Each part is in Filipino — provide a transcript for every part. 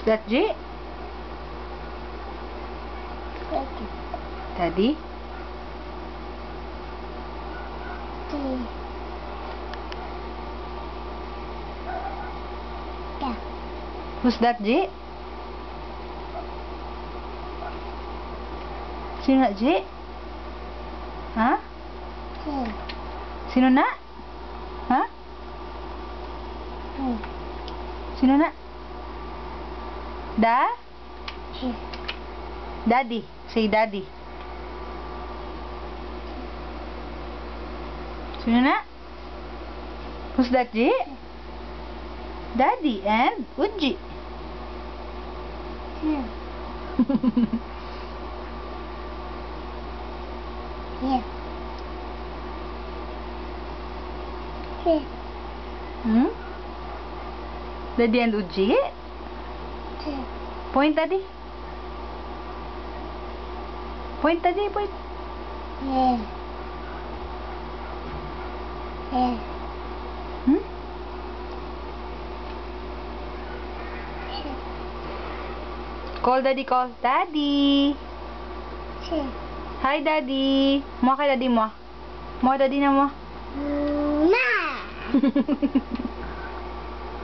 that, G? Daddy? Yeah. Who's that, G? Sino na, G? Ha? Sino na? Ha? Sino na? Daddy. Say daddy. Sino na? Who's that, G? Daddy and Uji. Yeah. Hmm? Daddy and Uji? Point, Daddy. Point, Daddy. Point. Yeah. Hmm? Call, Daddy. Call. Daddy. Hi, Daddy. Mua kay Daddy mo. Mua, Daddy na mo.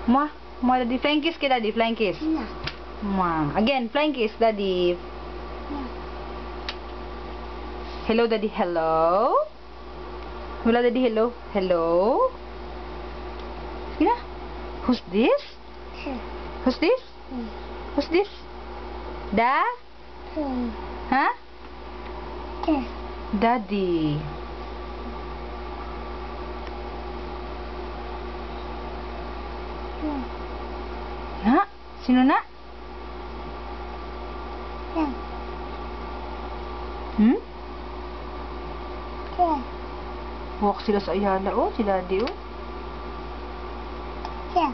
Mua. Mua, Daddy. Flying kiss kay Daddy. Flying kiss. Mua. Again, flying kiss, Daddy. Hello, Daddy. Hello. Wala, Daddy. Hello. Hello. Sige na. Who's this? Who's this? Who's this? Huh? Daddy. Na? Sino na? Hmm? Walk sila sa Ayala, oh. Si Daddy, oh. Yeah.